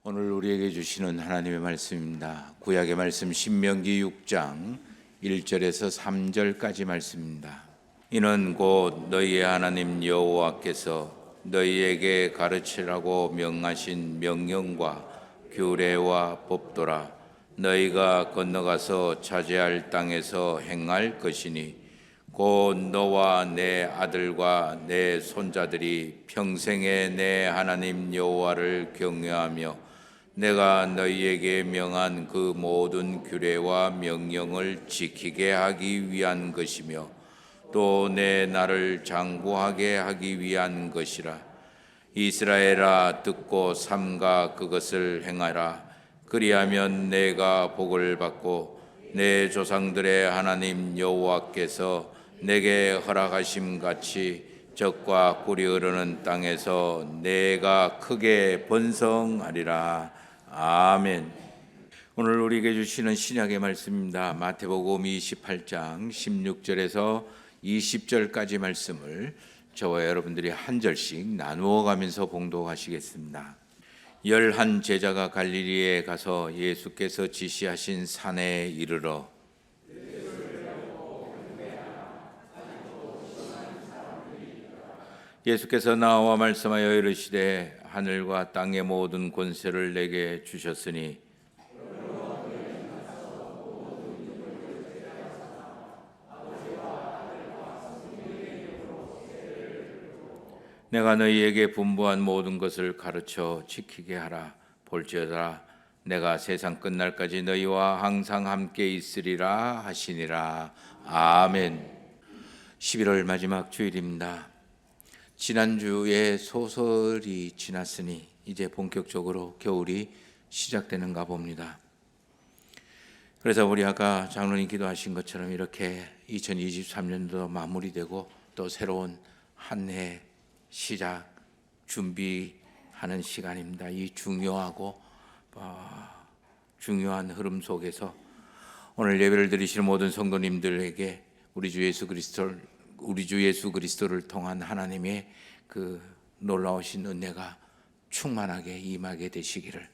오늘 우리에게 주시는 하나님의 말씀입니다. 구약의 말씀 신명기 6장 1절에서 3절까지 말씀입니다. 이는 곧 너희의 하나님 여호와께서 너희에게 가르치라고 명하신 명령과 규례와 법도라. 너희가 건너가서 차지할 땅에서 행할 것이니 곧 너와 내 아들과 내 손자들이 평생에 내 하나님 여호와를 경외하며 내가 너희에게 명한 그 모든 규례와 명령을 지키게 하기 위한 것이며 또 내 나를 장구하게 하기 위한 것이라. 이스라엘아, 듣고 삼가 그것을 행하라. 그리하면 내가 복을 받고 내 조상들의 하나님 여호와께서 내게 허락하심 같이 젖과 꿀이 흐르는 땅에서 내가 크게 번성하리라. 아멘. 오늘 우리에게 주시는 신약의 말씀입니다. 마태복음 28장 16절에서 20절까지 말씀을 저와 여러분들이 한 절씩 나누어 가면서 봉독하시겠습니다. 11 제자가 갈릴리에 가서 예수께서 지시하신 산에 이르러 예수께서 나와 말씀하여 이르시되 하늘과 땅의 모든 권세를 내게 주셨으니 내가 너희에게 분부한 모든 것을 가르쳐 지키게 하라. 볼지어다 내가 세상 끝날까지 너희와 항상 함께 있으리라 하시니라. 아멘. 11월 마지막 주일입니다. 지난주에 소설이 지났으니 이제 본격적으로 겨울이 시작되는가 봅니다. 그래서 우리 아까 장로님 기도하신 것처럼 이렇게 2023년도 마무리되고 또 새로운 한 해 시작 준비하는 시간입니다. 이 중요하고 중요한 흐름 속에서 오늘 예배를 드리시는 모든 성도님들에게 우리 주 예수 그리스도를 통한 하나님의 그 놀라우신 은혜가 충만하게 임하게 되시기를,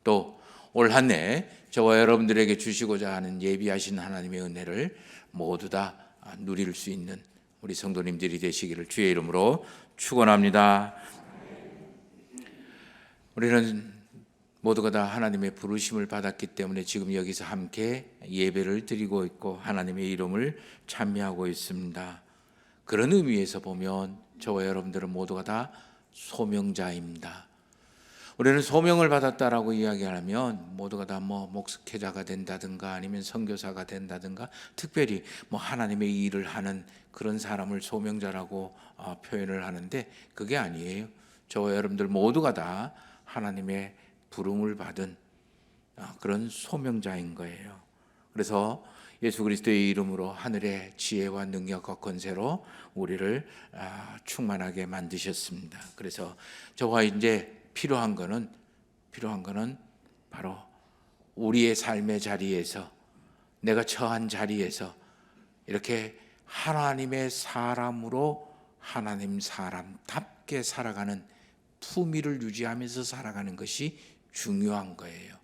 또 올 한 해 저와 여러분들에게 주시고자 하는 예비하신 하나님의 은혜를 모두 다 누릴 수 있는 우리 성도님들이 되시기를 주의 이름으로 축원합니다. 우리는 모두가 다 하나님의 부르심을 받았기 때문에 지금 여기서 함께 예배를 드리고 있고 하나님의 이름을 찬미하고 있습니다. 그런 의미에서 보면 저와 여러분들은 모두가 다 소명자입니다. 우리는 소명을 받았다라고 이야기하면 모두가 다 목회자가 된다든가 아니면 선교사가 된다든가 특별히 하나님의 일을 하는 그런 사람을 소명자라고 표현을 하는데 그게 아니에요. 저와 여러분들 모두가 다 하나님의 부름을 받은 그런 소명자인 거예요. 그래서 예수 그리스도의 이름으로 하늘의 지혜와 능력과 권세로 우리를 충만하게 만드셨습니다. 그래서 저와 이제 필요한 거는 바로 우리의 삶의 자리에서, 내가 처한 자리에서 이렇게 하나님의 사람으로 하나님 사람답게 살아가는 품위를 유지하면서 살아가는 것이 중요한 거예요.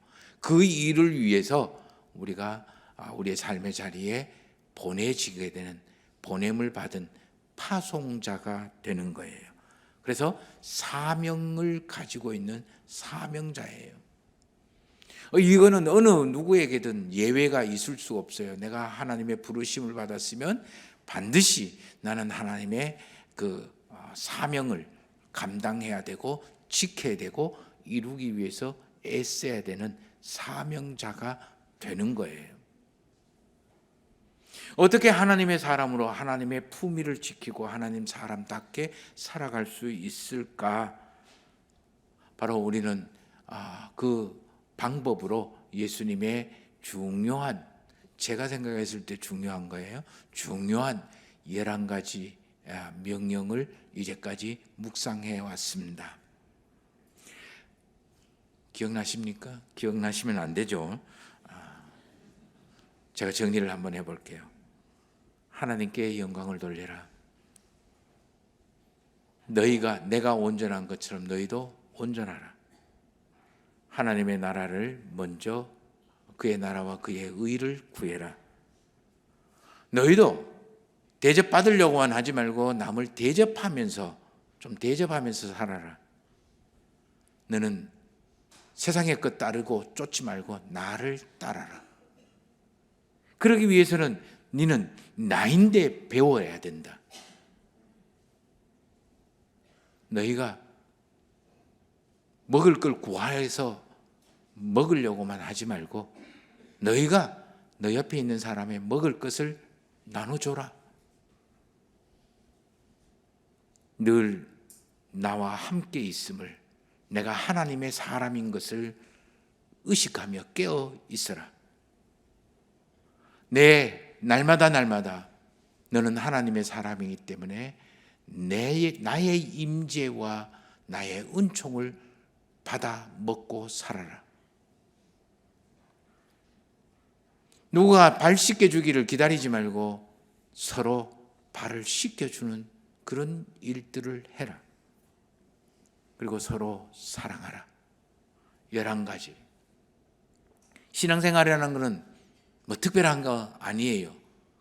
그 일을 위해서 우리가 우리의 삶의 자리에 보내지게 되는, 보냄을 받은 파송자가 되는 거예요. 그래서 사명을 가지고 있는 사명자예요. 이거는 어느 누구에게든 예외가 있을 수 없어요. 내가 하나님의 부르심을 받았으면 반드시 나는 하나님의 그 사명을 감당해야 되고 지켜야 되고 이루기 위해서 애써야 되는 사명자가 되는 거예요. 어떻게 하나님의 사람으로 하나님의 품위를 지키고 하나님 사람답게 살아갈 수 있을까? 바로 우리는 그 방법으로 예수님의 중요한, 제가 생각했을 때 중요한 거예요. 중요한 11가지 명령을 이제까지 묵상해 왔습니다. 기억나십니까? 기억나시면 안 되죠. 제가 정리를 한번 해볼게요. 하나님께 영광을 돌려라. 내가 온전한 것처럼 너희도 온전하라. 하나님의 나라를 먼저, 그의 나라와 그의 의를 구해라. 너희도 대접받으려고만 하지 말고 남을 좀 대접하면서 살아라. 너는 세상의 것 따르고 쫓지 말고 나를 따라라. 그러기 위해서는 너는 나인데 배워야 된다. 너희가 먹을 걸 구하여서 먹으려고만 하지 말고 너희가 너 옆에 있는 사람의 먹을 것을 나눠줘라. 늘 나와 함께 있음을, 내가 하나님의 사람인 것을 의식하며 깨어 있어라. 날마다 너는 하나님의 사람이기 때문에 나의 임재와 나의 은총을 받아 먹고 살아라. 누가 발 씻겨주기를 기다리지 말고 서로 발을 씻겨주는 그런 일들을 해라. 그리고 서로 사랑하라. 11가지. 신앙생활이라는 것은 뭐 특별한 거 아니에요.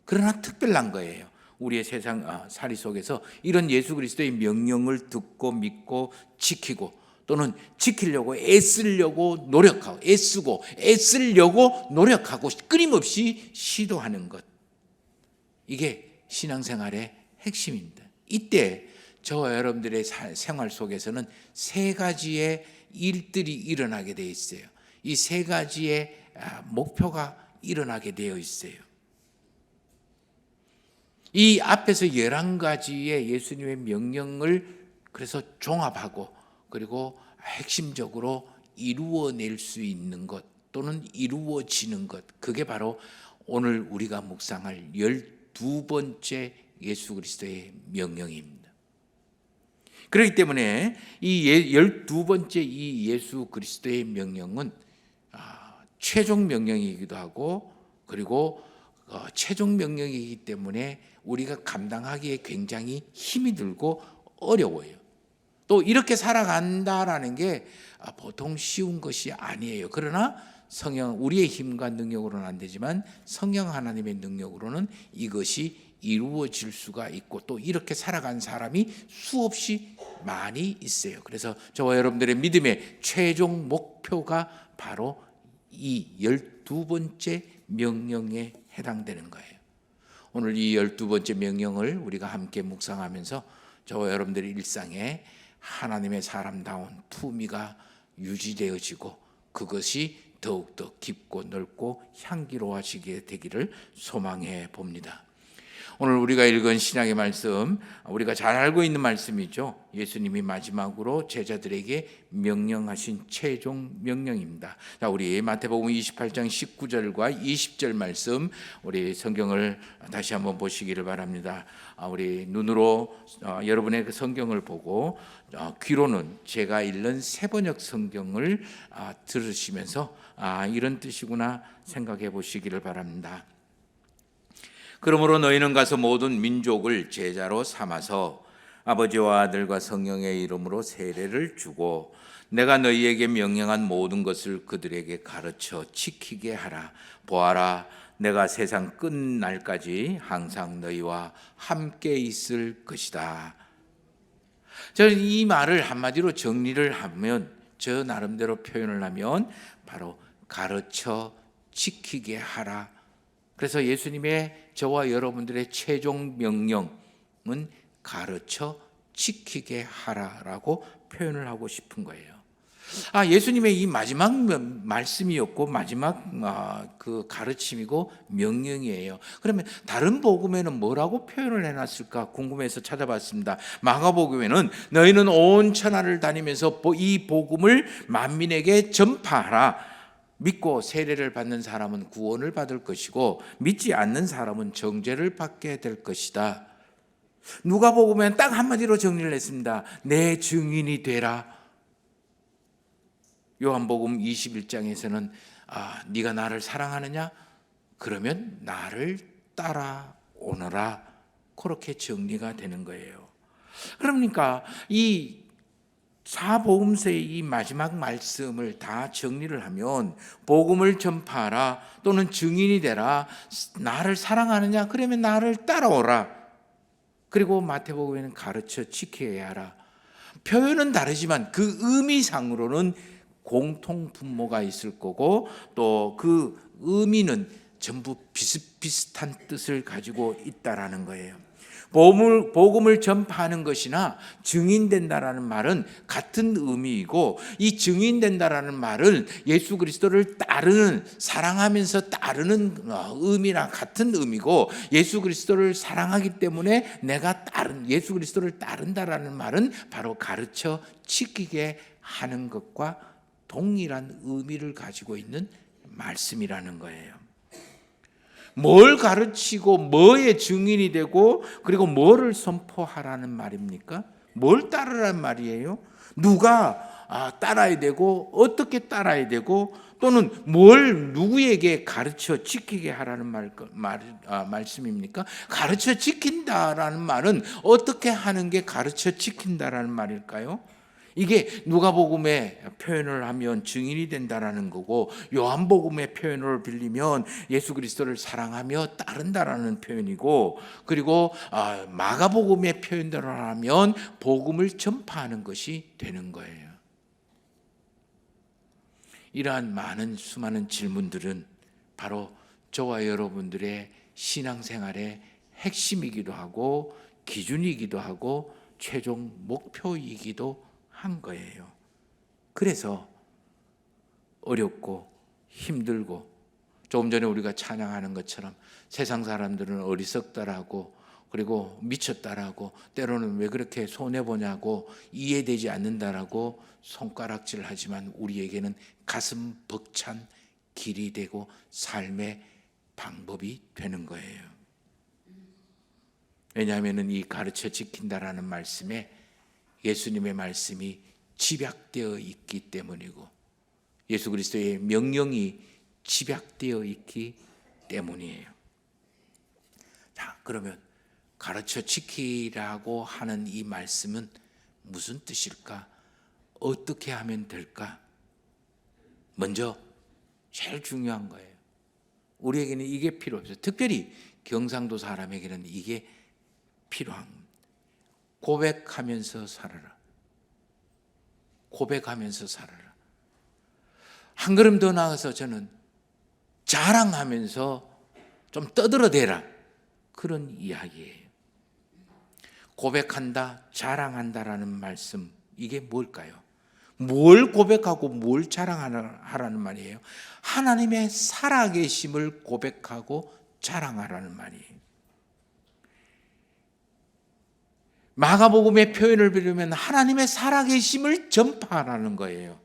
그러나 특별한 거예요. 우리의 세상 살이 속에서 이런 예수 그리스도의 명령을 듣고 믿고 지키고, 또는 지키려고 애쓰려고 노력하고 끊임없이 시도하는 것, 이게 신앙생활의 핵심입니다. 이때 저와 여러분들의 생활 속에서는 3가지의 일들이 일어나게 되어 있어요. 이 3가지의 목표가 일어나게 되어 있어요. 이 앞에서 11가지의 예수님의 명령을 그래서 종합하고, 그리고 핵심적으로 이루어낼 수 있는 것, 또는 이루어지는 것, 그게 바로 오늘 우리가 묵상할 12번째 예수 그리스도의 명령입니다. 그렇기 때문에 이 12번째 이 예수 그리스도의 명령은 최종 명령이기도 하고, 그리고 최종 명령이기 때문에 우리가 감당하기에 굉장히 힘이 들고 어려워요. 또 이렇게 살아간다라는 게 보통 쉬운 것이 아니에요. 그러나 우리의 힘과 능력으로는 안 되지만 성령 하나님의 능력으로는 이것이 이루어질 수가 있고, 또 이렇게 살아간 사람이 수없이 많이 있어요. 그래서 저와 여러분들의 믿음의 최종 목표가 바로 이 12번째 명령에 해당되는 거예요. 오늘 이 12번째 명령을 우리가 함께 묵상하면서 저와 여러분들의 일상에 하나님의 사람다운 품위가 유지되어지고, 그것이 더욱더 깊고 넓고 향기로워지게 되기를 소망해 봅니다. 오늘 우리가 읽은 신약의 말씀, 우리가 잘 알고 있는 말씀이죠. 예수님이 마지막으로 제자들에게 명령하신 최종 명령입니다. 자, 우리 마태복음 28장 19절과 20절 말씀, 우리 성경을 다시 한번 보시기를 바랍니다. 우리 눈으로 여러분의 그 성경을 보고, 귀로는 제가 읽는 새번역 성경을 들으시면서 이런 뜻이구나 생각해 보시기를 바랍니다. 그러므로 너희는 가서 모든 민족을 제자로 삼아서 아버지와 아들과 성령의 이름으로 세례를 주고 내가 너희에게 명령한 모든 것을 그들에게 가르쳐 지키게 하라. 보아라, 내가 세상 끝날까지 항상 너희와 함께 있을 것이다. 저는 이 말을 한마디로 정리를 하면, 저 나름대로 표현을 하면 바로 가르쳐 지키게 하라. 그래서 예수님의 저와 여러분들의 최종 명령은 가르쳐 지키게 하라라고 표현을 하고 싶은 거예요. 예수님의 이 마지막 말씀이었고 마지막 그 가르침이고 명령이에요. 그러면 다른 복음에는 뭐라고 표현을 해놨을까 궁금해서 찾아봤습니다. 마가복음에는 너희는 온 천하를 다니면서 이 복음을 만민에게 전파하라. 믿고 세례를 받는 사람은 구원을 받을 것이고 믿지 않는 사람은 정죄를 받게 될 것이다. 누가복음에는 딱 한마디로 정리를 했습니다. 내 증인이 되라. 요한복음 21장에서는 네가 나를 사랑하느냐? 그러면 나를 따라오너라. 그렇게 정리가 되는 거예요. 그러니까 이 사복음서의 이 마지막 말씀을 다 정리를 하면 복음을 전파하라 또는 증인이 되라. 나를 사랑하느냐? 그러면 나를 따라오라. 그리고 마태복음에는 가르쳐 지켜야 하라. 표현은 다르지만 그 의미상으로는 공통 분모가 있을 거고 또 그 의미는 전부 비슷비슷한 뜻을 가지고 있다라는 거예요. 복음을 전파하는 것이나 증인된다라는 말은 같은 의미이고, 이 증인된다라는 말은 예수 그리스도를 따르는, 사랑하면서 따르는 의미랑 같은 의미고, 예수 그리스도를 사랑하기 때문에 내가 예수 그리스도를 따른다라는 말은 바로 가르쳐 지키게 하는 것과 동일한 의미를 가지고 있는 말씀이라는 거예요. 뭘 가르치고 뭐의 증인이 되고 그리고 뭐를 선포하라는 말입니까? 뭘 따르라는 말이에요? 누가 따라야 되고 어떻게 따라야 되고 또는 뭘 누구에게 가르쳐 지키게 하라는 말씀입니까? 가르쳐 지킨다라는 말은 어떻게 하는 게 가르쳐 지킨다라는 말일까요? 이게 누가복음의 표현을 하면 증인이 된다라는 거고, 요한복음의 표현을 빌리면 예수 그리스도를 사랑하며 따른다라는 표현이고, 그리고 마가복음의 표현대로 하면 복음을 전파하는 것이 되는 거예요. 이러한 많은 수많은 질문들은 바로 저와 여러분들의 신앙생활의 핵심이기도 하고 기준이기도 하고 최종 목표이기도 한 거예요. 그래서 어렵고 힘들고, 조금 전에 우리가 찬양하는 것처럼 세상 사람들은 어리석다라고 그리고 미쳤다라고 때로는 왜 그렇게 손해보냐고 이해되지 않는다라고 손가락질을 하지만 우리에게는 가슴 벅찬 길이 되고 삶의 방법이 되는 거예요. 왜냐하면 이 가르쳐 지킨다라는 말씀에 예수님의 말씀이 집약되어 있기 때문이고 예수 그리스도의 명령이 집약되어 있기 때문이에요. 자, 그러면 가르쳐 지키라고 하는 이 말씀은 무슨 뜻일까? 어떻게 하면 될까? 먼저 제일 중요한 거예요. 우리에게는 이게 필요 없어요. 특별히 경상도 사람에게는 이게 필요한 거예요. 고백하면서 살아라. 고백하면서 살아라. 한 걸음 더 나아가서 저는 자랑하면서 좀 떠들어대라. 그런 이야기예요. 고백한다, 자랑한다라는 말씀, 이게 뭘까요? 뭘 고백하고 뭘 자랑하라는 말이에요? 하나님의 살아계심을 고백하고 자랑하라는 말이에요. 마가복음의 표현을 빌리면 하나님의 살아계심을 전파하라는 거예요.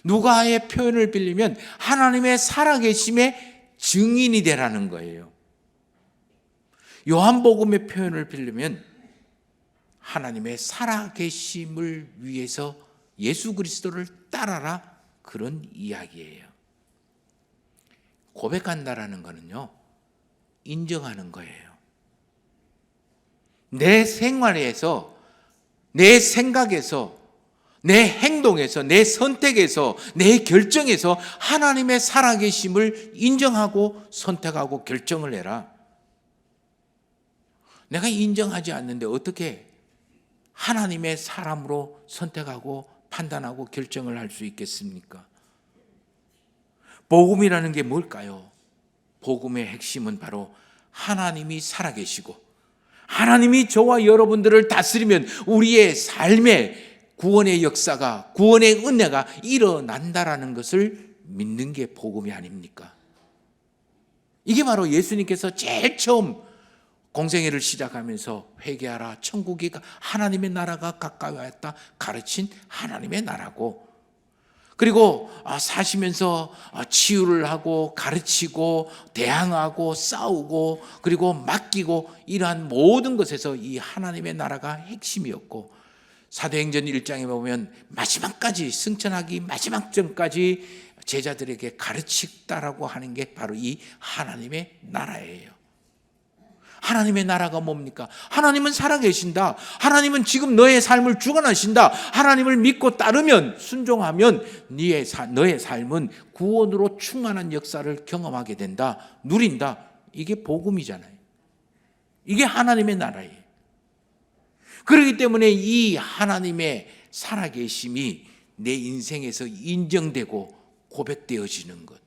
누가의 표현을 빌리면 하나님의 살아계심의 증인이 되라는 거예요. 요한복음의 표현을 빌리면 하나님의 살아계심을 위해서 예수 그리스도를 따라라, 그런 이야기예요. 고백한다라는 거는요, 인정하는 거예요. 내 생활에서, 내 생각에서, 내 행동에서, 내 선택에서, 내 결정에서 하나님의 살아계심을 인정하고 선택하고 결정을 해라. 내가 인정하지 않는데 어떻게 하나님의 사람으로 선택하고 판단하고 결정을 할 수 있겠습니까? 복음이라는 게 뭘까요? 복음의 핵심은 바로 하나님이 살아계시고 하나님이 저와 여러분들을 다스리면 우리의 삶의 구원의 역사가, 구원의 은혜가 일어난다라는 것을 믿는 게 복음이 아닙니까? 이게 바로 예수님께서 제일 처음 공생애를 시작하면서 회개하라, 천국이 하나님의 나라가 가까이 왔다 가르친 하나님의 나라고, 그리고 사시면서 치유를 하고 가르치고 대항하고 싸우고 그리고 맡기고 이러한 모든 것에서 이 하나님의 나라가 핵심이었고, 사도행전 1장에 보면 마지막까지, 승천하기 마지막 전까지 제자들에게 가르치다라고 하는 게 바로 이 하나님의 나라예요. 하나님의 나라가 뭡니까? 하나님은 살아계신다. 하나님은 지금 너의 삶을 주관하신다. 하나님을 믿고 따르면, 순종하면 너의 삶은 구원으로 충만한 역사를 경험하게 된다. 누린다. 이게 복음이잖아요. 이게 하나님의 나라예요. 그렇기 때문에 이 하나님의 살아계심이 내 인생에서 인정되고 고백되어지는 것.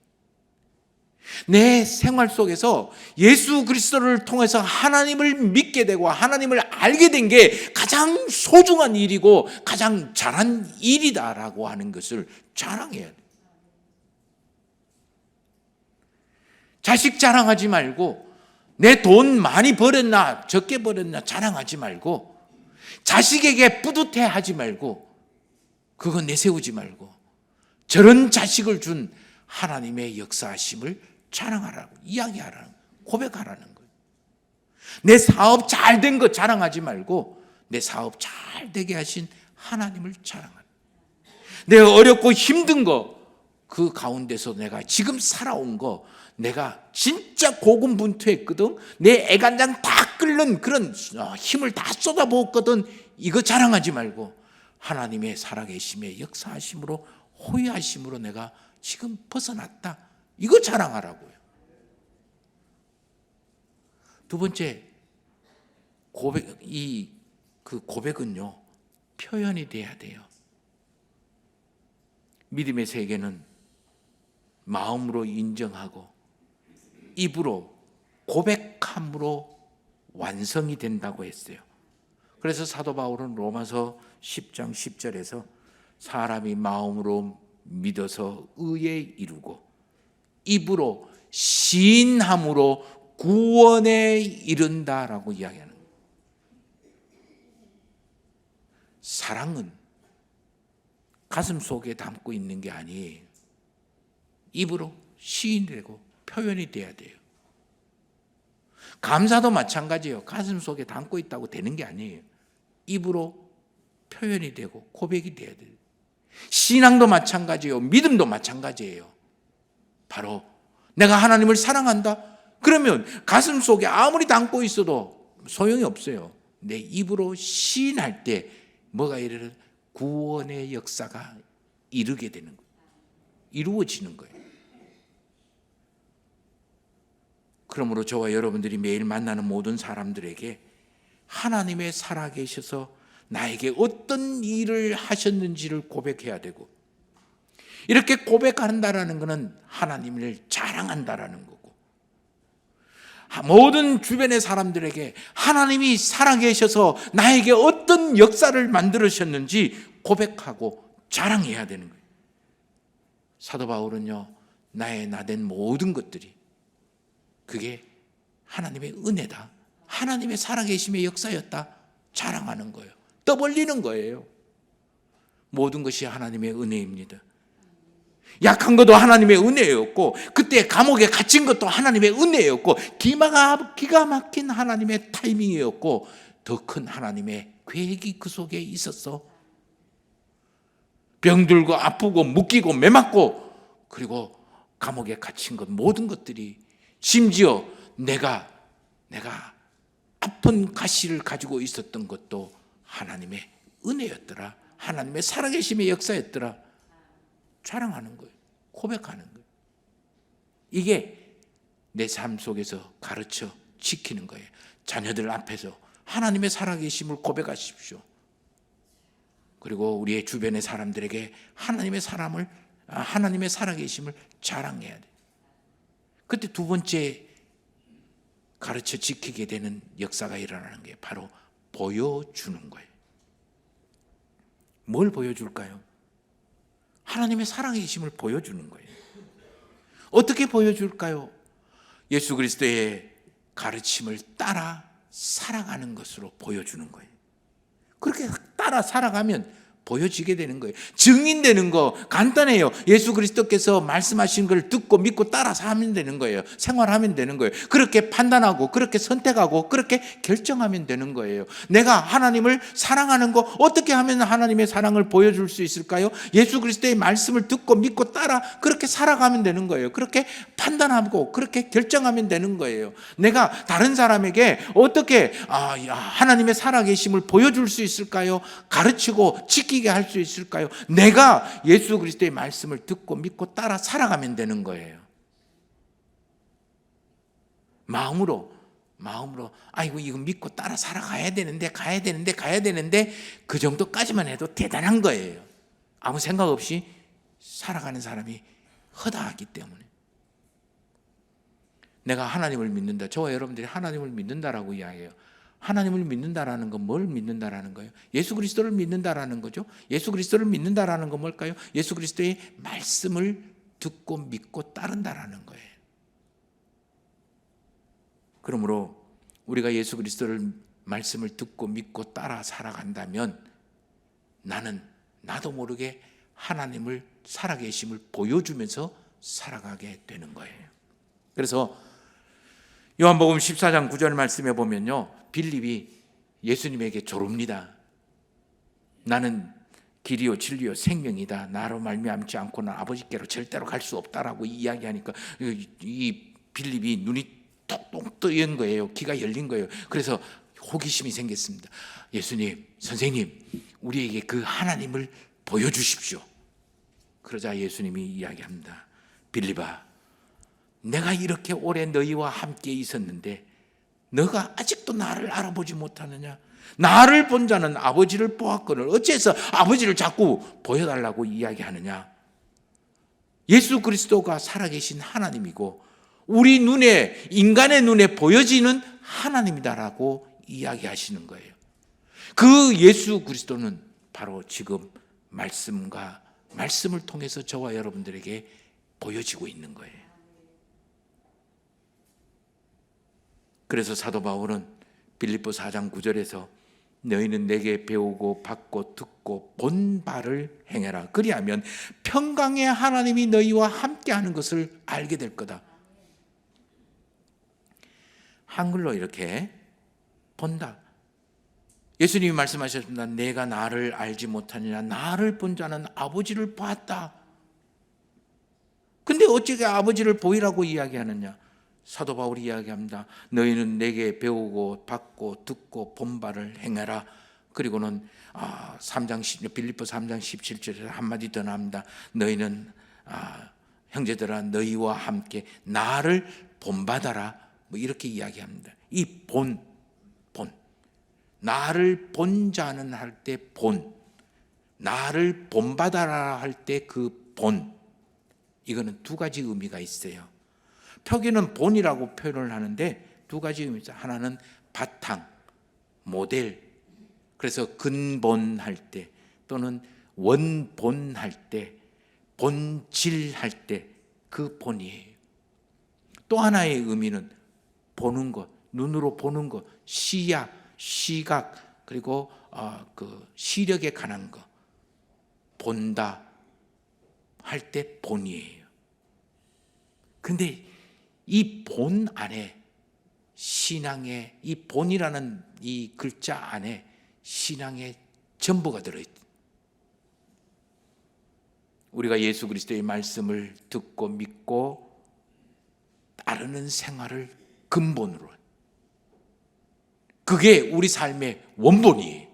내 생활 속에서 예수 그리스도를 통해서 하나님을 믿게 되고 하나님을 알게 된 게 가장 소중한 일이고 가장 잘한 일이다라고 하는 것을 자랑해야 돼. 자식 자랑하지 말고 내 돈 많이 벌었나 적게 벌었나 자랑하지 말고 자식에게 뿌듯해하지 말고 그거 내세우지 말고 저런 자식을 준 하나님의 역사하심을 자랑하라고, 이야기하라고, 고백하라는 거예요. 내 사업 잘 된 거 자랑하지 말고 내 사업 잘 되게 하신 하나님을 자랑하라. 내가 어렵고 힘든 거, 그 가운데서 내가 지금 살아온 거, 내가 진짜 고군분투했거든, 내 애간장 다 끓는 그런 힘을 다 쏟아부었거든, 이거 자랑하지 말고 하나님의 살아계심의 역사하심으로, 호위하심으로 내가 지금 벗어났다, 이거 자랑하라고요. 두 번째, 고백은요, 표현이 돼야 돼요. 믿음의 세계는 마음으로 인정하고 입으로 고백함으로 완성이 된다고 했어요. 그래서 사도 바울은 로마서 10장 10절에서 사람이 마음으로 믿어서 의에 이르고 입으로 시인함으로 구원에 이른다라고 이야기하는 거예요. 사랑은 가슴 속에 담고 있는 게 아니에요. 입으로 시인되고 표현이 돼야 돼요. 감사도 마찬가지예요. 가슴 속에 담고 있다고 되는 게 아니에요. 입으로 표현이 되고 고백이 돼야 돼요. 신앙도 마찬가지예요. 믿음도 마찬가지예요. 바로 내가 하나님을 사랑한다? 그러면 가슴 속에 아무리 담고 있어도 소용이 없어요. 내 입으로 시인할 때 뭐가 이르는 구원의 역사가 이루게 되는 거예요. 이루어지는 거예요. 그러므로 저와 여러분들이 매일 만나는 모든 사람들에게 하나님의 살아계셔서 나에게 어떤 일을 하셨는지를 고백해야 되고, 이렇게 고백한다라는 것은 하나님을 자랑한다라는 거고, 모든 주변의 사람들에게 하나님이 살아계셔서 나에게 어떤 역사를 만들으셨는지 고백하고 자랑해야 되는 거예요. 사도 바울은요, 나의 나된 모든 것들이 그게 하나님의 은혜다, 하나님의 살아계심의 역사였다 자랑하는 거예요. 떠벌리는 거예요. 모든 것이 하나님의 은혜입니다. 약한 것도 하나님의 은혜였고, 그때 감옥에 갇힌 것도 하나님의 은혜였고, 기가 막힌 하나님의 타이밍이었고, 더 큰 하나님의 계획이 그 속에 있었어. 병들고 아프고 묶이고 매맞고, 그리고 감옥에 갇힌 것, 모든 것들이, 심지어 내가 아픈 가시를 가지고 있었던 것도 하나님의 은혜였더라, 하나님의 살아계심의 역사였더라 자랑하는 거예요. 고백하는 거예요. 이게 내 삶 속에서 가르쳐 지키는 거예요. 자녀들 앞에서 하나님의 살아계심을 고백하십시오. 그리고 우리의 주변의 사람들에게 하나님의 살아계심을 자랑해야 돼요. 그때 두 번째 가르쳐 지키게 되는 역사가 일어나는 게 바로 보여주는 거예요. 뭘 보여줄까요? 하나님의 살아계심을 보여주는 거예요. 어떻게 보여줄까요? 예수 그리스도의 가르침을 따라 살아가는 것으로 보여주는 거예요. 그렇게 따라 살아가면 보여지게 되는 거예요. 증인되는 거 간단해요. 예수 그리스도께서 말씀하신 걸 듣고 믿고 따라서 하면 되는 거예요. 생활하면 되는 거예요. 그렇게 판단하고 그렇게 선택하고 그렇게 결정하면 되는 거예요. 내가 하나님을 사랑하는 거 어떻게 하면 하나님의 사랑을 보여줄 수 있을까요? 예수 그리스도의 말씀을 듣고 믿고 따라 그렇게 살아가면 되는 거예요. 그렇게 판단하고 그렇게 결정하면 되는 거예요. 내가 다른 사람에게 어떻게 하나님의 살아계심을 보여줄 수 있을까요? 가르치고 지키게 할 수 있을까요? 내가 예수 그리스도의 말씀을 듣고 믿고 따라 살아가면 되는 거예요. 마음으로 아이고 이거 믿고 따라 살아가야 되는데 가야 되는데 그 정도까지만 해도 대단한 거예요. 아무 생각 없이 살아가는 사람이 허다하기 때문에. 내가 하나님을 믿는다. 저와 여러분들이 하나님을 믿는다라고 이야기해요. 하나님을 믿는다라는 건 뭘 믿는다라는 거예요? 예수 그리스도를 믿는다라는 거죠. 예수 그리스도를 믿는다라는 건 뭘까요? 예수 그리스도의 말씀을 듣고 믿고 따른다라는 거예요. 그러므로 우리가 예수 그리스도를 말씀을 듣고 믿고 따라 살아간다면 나도 모르게 하나님을 살아계심을 보여주면서 살아가게 되는 거예요. 그래서 요한복음 14장 9절 말씀에 보면요, 빌립이 예수님에게 조릅니다. 나는 길이요 진리요 생명이다. 나로 말미암지 않고는 아버지께로 절대로 갈 수 없다라고 이야기하니까 이 빌립이 눈이 톡톡 뜨인 거예요. 귀가 열린 거예요. 그래서 호기심이 생겼습니다. 예수님, 선생님, 우리에게 그 하나님을 보여주십시오. 그러자 예수님이 이야기합니다. 빌립아, 내가 이렇게 오래 너희와 함께 있었는데 너가 아직도 나를 알아보지 못하느냐? 나를 본 자는 아버지를 보았거늘 어째서 아버지를 자꾸 보여달라고 이야기하느냐? 예수 그리스도가 살아계신 하나님이고 우리 눈에, 인간의 눈에 보여지는 하나님이다라고 이야기하시는 거예요. 그 예수 그리스도는 바로 지금 말씀을 통해서 저와 여러분들에게 보여지고 있는 거예요. 그래서 사도 바울은 빌립보 4장 9절에서 너희는 내게 배우고 받고 듣고 본 바를 행해라. 그리하면 평강의 하나님이 너희와 함께하는 것을 알게 될 거다. 한글로 이렇게 본다. 예수님이 말씀하셨습니다. 내가 나를 알지 못하느냐? 나를 본 자는 아버지를 봤다. 근데 어찌게 아버지를 보이라고 이야기하느냐? 사도 바울이 이야기합니다. 너희는 내게 배우고 받고 듣고 본 바를 행해라. 그리고는 빌립보 3장 17절에 한마디 더 나옵니다. 너희는 형제들아 너희와 함께 나를 본받아라. 뭐 이렇게 이야기합니다. 이 본 나를 본 자는 할 때 본, 나를 본받아라 할 때 그 본, 이거는 두 가지 의미가 있어요. 표기는 본이라고 표현을 하는데 두 가지 의미 있어요. 하나는 바탕, 모델, 그래서 근본할 때 또는 원본할 때, 본질할 때 그 본이에요. 또 하나의 의미는 보는 것, 눈으로 보는 것, 시야, 시각, 그리고 그 시력에 관한 것, 본다 할 때 본이에요. 근데 이 본 안에 신앙의 이 본이라는 이 글자 안에 신앙의 전부가 들어있다. 우리가 예수 그리스도의 말씀을 듣고 믿고 따르는 생활을 근본으로, 그게 우리 삶의 원본이에요.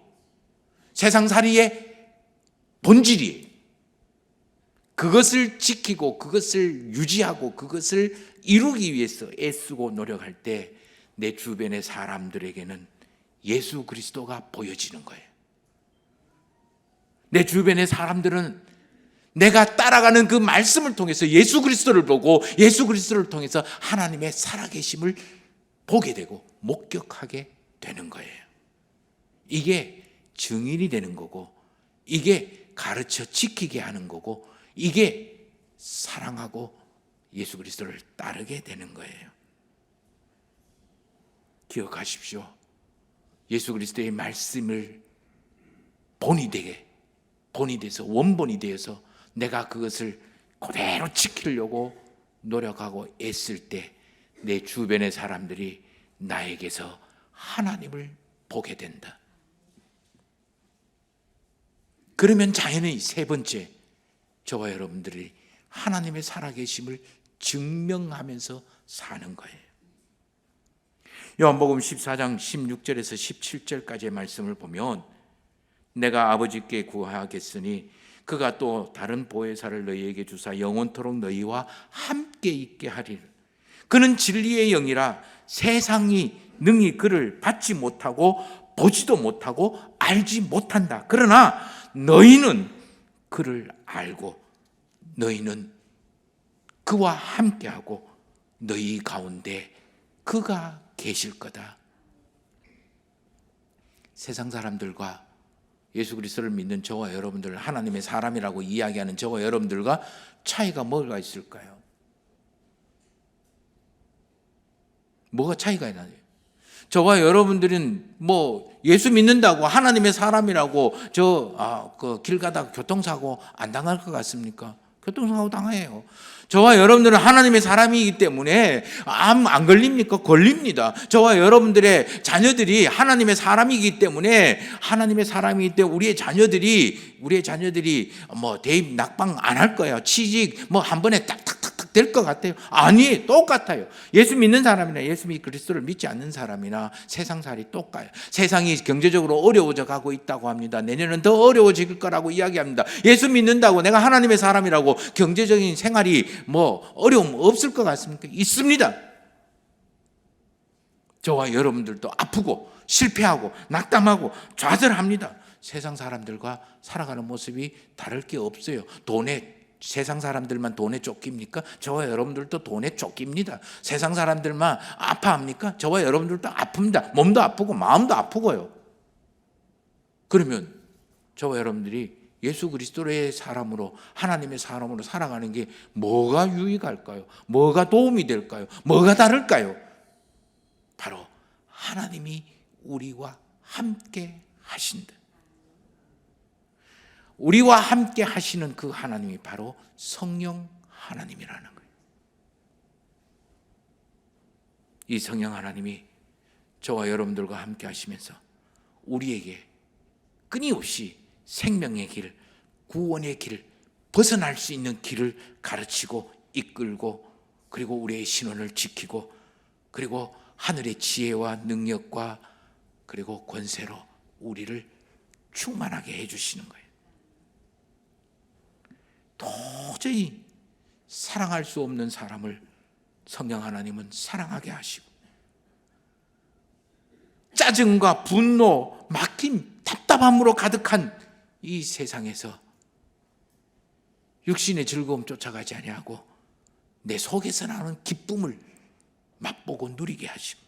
세상살이의 본질이에요. 그것을 지키고 그것을 유지하고 그것을 이루기 위해서 애쓰고 노력할 때 내 주변의 사람들에게는 예수 그리스도가 보여지는 거예요. 내 주변의 사람들은 내가 따라가는 그 말씀을 통해서 예수 그리스도를 보고 예수 그리스도를 통해서 하나님의 살아계심을 보게 되고 목격하게 되는 거예요. 이게 증인이 되는 거고, 이게 가르쳐 지키게 하는 거고, 이게 사랑하고 예수 그리스도를 따르게 되는 거예요. 기억하십시오. 예수 그리스도의 말씀을 본이 되게 본이 돼서 원본이 되어서 내가 그것을 그대로 지키려고 노력하고 애쓸 때 내 주변의 사람들이 나에게서 하나님을 보게 된다. 그러면 자연히 세 번째, 저와 여러분들이 하나님의 살아계심을 증명하면서 사는 거예요. 요한복음 14장 16절에서 17절까지의 말씀을 보면 내가 아버지께 구하겠으니 그가 또 다른 보혜사를 너희에게 주사 영원토록 너희와 함께 있게 하리라. 그는 진리의 영이라 세상이 능히 그를 받지 못하고 보지도 못하고 알지 못한다. 그러나 너희는 그를 알고 너희는 그와 함께하고 너희 가운데 그가 계실 거다. 세상 사람들과 예수 그리스도를 믿는 저와 여러분들, 하나님의 사람이라고 이야기하는 저와 여러분들과 차이가 뭐가 있을까요? 뭐가 차이가 있나요? 저와 여러분들은 뭐 예수 믿는다고 하나님의 사람이라고 길 가다가 교통사고 안 당할 것 같습니까? 교통사고 당해요. 저와 여러분들은 하나님의 사람이기 때문에 암 안 걸립니까? 걸립니다. 저와 여러분들의 자녀들이 하나님의 사람이기 때문에 우리의 자녀들이 뭐 대입 낙방 안 할 거예요. 취직 뭐 한 번에 딱딱딱딱 될 것 같아요. 아니, 똑같아요. 예수 믿는 사람이나 예수 그리스도를 믿지 않는 사람이나 세상살이 똑같아요. 세상이 경제적으로 어려워져 가고 있다고 합니다. 내년은 더 어려워질 거라고 이야기합니다. 예수 믿는다고 내가 하나님의 사람이라고 경제적인 생활이 뭐 어려움 없을 것 같습니까? 있습니다. 저와 여러분들도 아프고 실패하고 낙담하고 좌절합니다. 세상 사람들과 살아가는 모습이 다를 게 없어요. 세상 사람들만 돈에 쫓깁니까? 저와 여러분들도 돈에 쫓깁니다. 세상 사람들만 아파합니까? 저와 여러분들도 아픕니다. 몸도 아프고 마음도 아프고요. 그러면 저와 여러분들이 예수 그리스도의 사람으로, 하나님의 사람으로 살아가는 게 뭐가 유익할까요? 뭐가 도움이 될까요? 뭐가 다를까요? 바로 하나님이 우리와 함께 하신다. 우리와 함께 하시는 그 하나님이 바로 성령 하나님이라는 거예요. 이 성령 하나님이 저와 여러분들과 함께 하시면서 우리에게 끊임없이 생명의 길, 구원의 길, 벗어날 수 있는 길을 가르치고 이끌고, 그리고 우리의 신원을 지키고, 그리고 하늘의 지혜와 능력과 그리고 권세로 우리를 충만하게 해주시는 거예요. 도저히 사랑할 수 없는 사람을 성령 하나님은 사랑하게 하시고, 짜증과 분노, 막힘, 답답함으로 가득한 이 세상에서 육신의 즐거움 쫓아가지 아니하고 내 속에서 나오는 기쁨을 맛보고 누리게 하시고,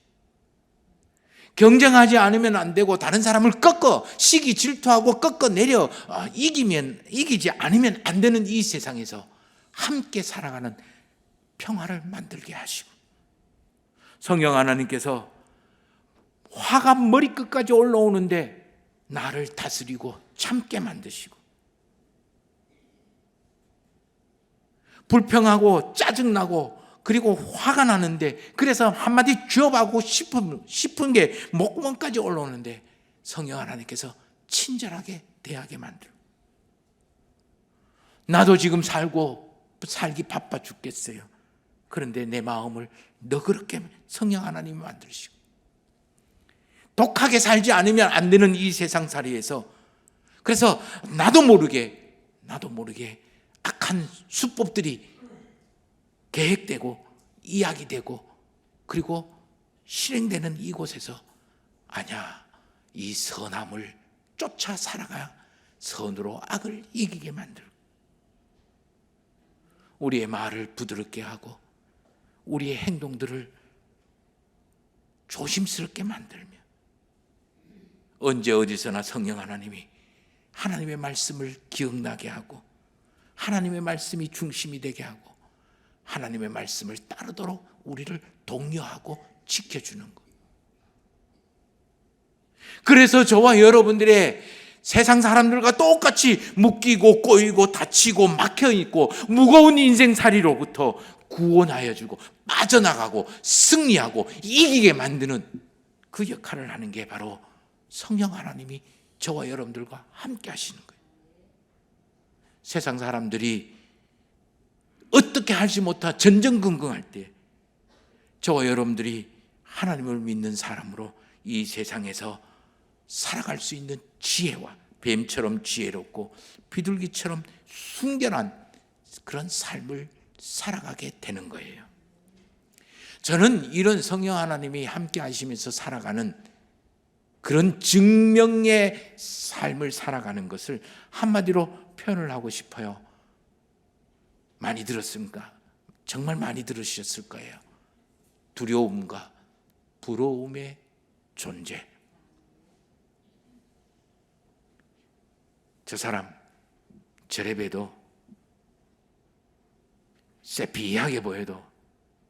경쟁하지 않으면 안 되고 다른 사람을 꺾어 시기 질투하고 꺾어내려 이기지 않으면 안 되는 이 세상에서 함께 살아가는 평화를 만들게 하시고, 성령 하나님께서 화가 머리끝까지 올라오는데 나를 다스리고 참게 만드시고, 불평하고 짜증나고 그리고 화가 나는데, 그래서 한마디 주업하고 싶은 게 목구멍까지 올라오는데 성령 하나님께서 친절하게 대하게 만들고, 나도 지금 살기 바빠 죽겠어요. 그런데 내 마음을 너그럽게 성령 하나님이 만드시고, 독하게 살지 않으면 안 되는 이 세상살이에서, 그래서 나도 모르게 악한 수법들이 계획되고 이야기되고 그리고 실행되는 이곳에서, 아니야, 이 선함을 쫓아 살아가야 선으로 악을 이기게 만들고, 우리의 말을 부드럽게 하고 우리의 행동들을 조심스럽게 만들며, 언제 어디서나 성령 하나님이 하나님의 말씀을 기억나게 하고 하나님의 말씀이 중심이 되게 하고 하나님의 말씀을 따르도록 우리를 독려하고 지켜주는 것. 그래서 저와 여러분들의 세상 사람들과 똑같이 묶이고 꼬이고 다치고 막혀있고 무거운 인생살이로부터 구원하여 주고 빠져나가고 승리하고 이기게 만드는 그 역할을 하는 게 바로 성령 하나님이 저와 여러분들과 함께 하시는 거예요. 세상 사람들이 어떻게 하지 못하 전전긍긍할 때 저와 여러분들이 하나님을 믿는 사람으로 이 세상에서 살아갈 수 있는 지혜와 뱀처럼 지혜롭고 비둘기처럼 순결한 그런 삶을 살아가게 되는 거예요. 저는 이런 성령 하나님이 함께 하시면서 살아가는 그런 증명의 삶을 살아가는 것을 한마디로 표현을 하고 싶어요. 많이 들었습니까? 정말 많이 들으셨을 거예요. 두려움과 부러움의 존재. 저 사람 저래 봬도 세피하게 보여도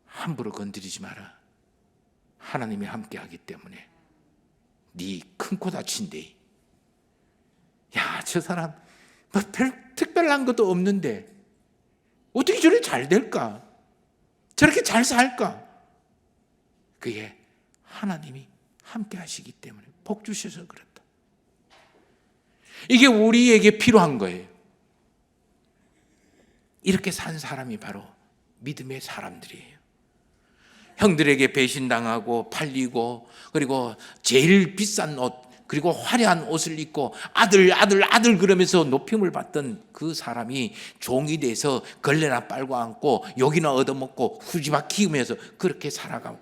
함부로 건드리지 마라. 하나님이 함께 하기 때문에 네 큰 코 다친대. 야, 저 사람 뭐 별 특별한 것도 없는데 어떻게 저래 잘 될까? 저렇게 잘 살까? 그게 하나님이 함께 하시기 때문에 복 주셔서 그렇다. 이게 우리에게 필요한 거예요. 이렇게 산 사람이 바로 믿음의 사람들이에요. 형들에게 배신당하고 팔리고 그리고 제일 비싼 옷 그리고 화려한 옷을 입고 아들 그러면서 높임을 받던 그 사람이 종이 돼서 걸레나 빨고 앉고 욕이나 얻어먹고 후지박 키우면서 그렇게 살아가고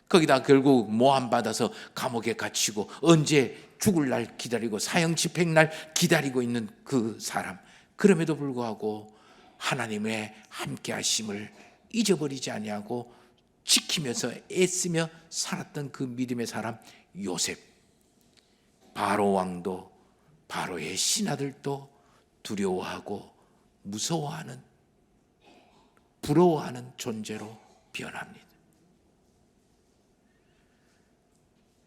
거기다 결국 모함 받아서 감옥에 갇히고 언제 죽을 날 기다리고 사형 집행 날 기다리고 있는 그 사람. 그럼에도 불구하고 하나님의 함께 하심을 잊어버리지 아니하고 지키면서 애쓰며 살았던 그 믿음의 사람 요셉. 바로 왕도 바로의 신하들도 두려워하고 무서워하는 부러워하는 존재로 변합니다.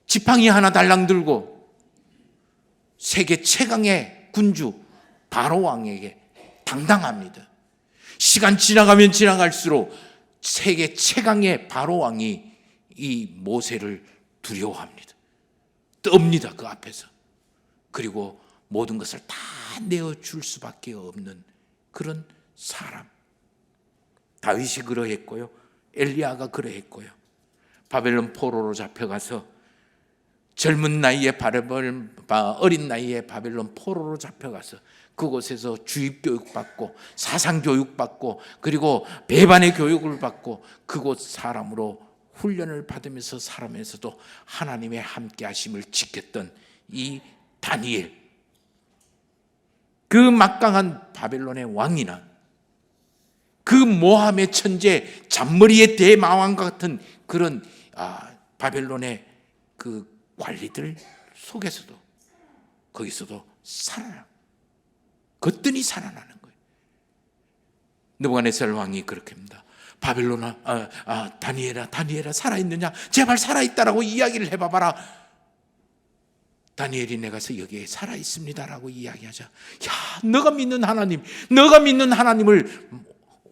지팡이 하나 달랑 들고 세계 최강의 군주 바로 왕에게 당당합니다. 시간 지나가면 지나갈수록 세계 최강의 바로 왕이 이 모세를 두려워합니다. 떱니다, 그 앞에서. 그리고 모든 것을 다 내어줄 수밖에 없는 그런 사람. 다윗이 그러했고요, 엘리야가 그러했고요. 바벨론 포로로 잡혀가서 젊은 나이에 어린 나이에 바벨론 포로로 잡혀가서 그곳에서 주입 교육받고 사상 교육받고 그리고 배반의 교육을 받고 그곳 사람으로 훈련을 받으면서 살아면서도 하나님의 함께 하심을 지켰던 이 다니엘, 그 막강한 바벨론의 왕이나 그 모함의 천재 잔머리의 대마왕과 같은 그런 바벨론의 그 관리들 속에서도 거기서도 살아나 거뜬히 살아나는 거예요. 느부갓네살 왕이 그렇게 합니다. 바벨론아, 다니엘아 살아있느냐? 제발 살아있다라고 이야기를 해봐봐라. 다니엘이 내가서 여기에 살아있습니다라고 이야기하자, 야, 너가 믿는 하나님을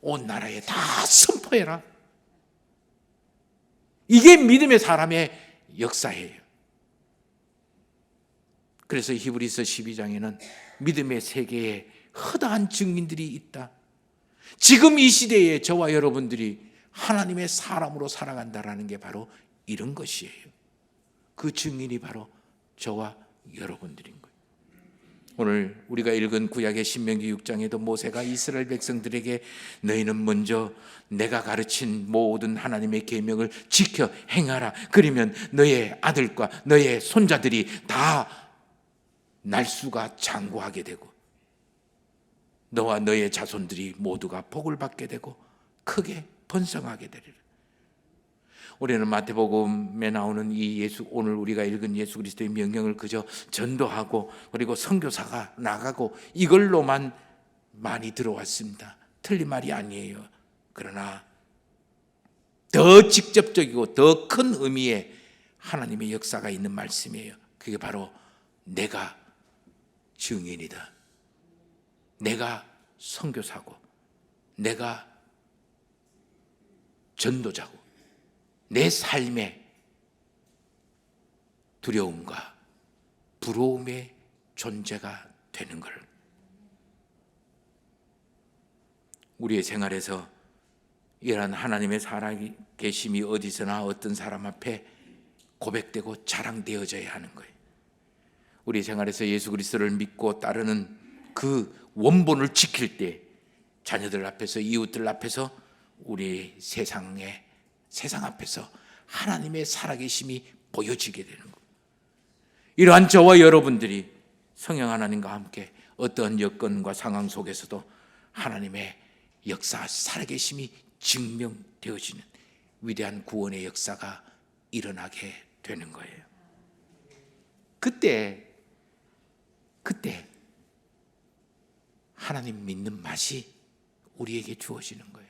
온 나라에 다 선포해라. 이게 믿음의 사람의 역사예요. 그래서 히브리서 12장에는 믿음의 세계에 허다한 증인들이 있다. 지금 이 시대에 저와 여러분들이 하나님의 사람으로 살아간다라는 게 바로 이런 것이에요. 그 증인이 바로 저와 여러분들인 거예요. 오늘 우리가 읽은 구약의 신명기 6장에도 모세가 이스라엘 백성들에게 너희는 먼저 내가 가르친 모든 하나님의 계명을 지켜 행하라. 그러면 너의 아들과 너의 손자들이 다 날수가 장구하게 되고 너와 너의 자손들이 모두가 복을 받게 되고 크게 번성하게 되리라. 우리는 마태복음에 나오는 이 오늘 우리가 읽은 예수 그리스도의 명령을 그저 전도하고 그리고 선교사가 나가고 이걸로만 많이 들어왔습니다. 틀린 말이 아니에요. 그러나 더 직접적이고 더 큰 의미의 하나님의 역사가 있는 말씀이에요. 그게 바로 내가 증인이다. 내가 선교사고, 내가 전도자고, 내 삶의 두려움과 부러움의 존재가 되는 걸 우리의 생활에서 이러한 하나님의 살아계심이 어디서나 어떤 사람 앞에 고백되고 자랑되어져야 하는 거예요. 우리 생활에서 예수 그리스도를 믿고 따르는 그 원본을 지킬 때 자녀들 앞에서, 이웃들 앞에서, 우리 세상 앞에서 하나님의 살아계심이 보여지게 되는 거예요. 이러한 저와 여러분들이 성령 하나님과 함께 어떠한 여건과 상황 속에서도 하나님의 역사, 살아계심이 증명되어지는 위대한 구원의 역사가 일어나게 되는 거예요. 그때 하나님 믿는 맛이 우리에게 주어지는 거예요.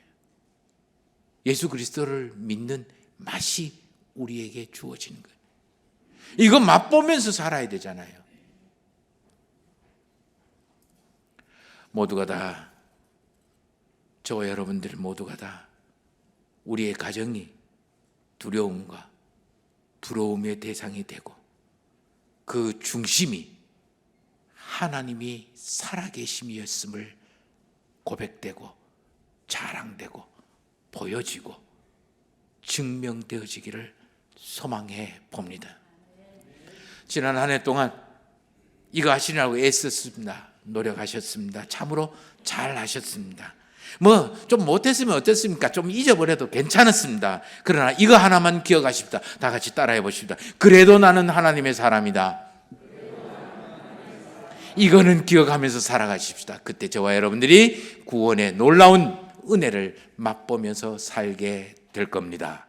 예수 그리스도를 믿는 맛이 우리에게 주어지는 거예요. 이거 맛보면서 살아야 되잖아요. 모두가 다, 저와 여러분들 모두가 다 우리의 가정이 두려움과 부러움의 대상이 되고 그 중심이 하나님이 살아계심이었음을 고백되고 자랑되고 보여지고 증명되어지기를 소망해 봅니다. 지난 한 해 동안 이거 하시느라고 애썼습니다. 노력하셨습니다. 참으로 잘 하셨습니다. 좀 못했으면 어땠습니까? 좀 잊어버려도 괜찮았습니다. 그러나 이거 하나만 기억하십시다. 다 같이 따라해 보십시다. 그래도 나는 하나님의 사람이다. 이거는 기억하면서 살아가십시다. 그때 저와 여러분들이 구원의 놀라운 은혜를 맛보면서 살게 될 겁니다.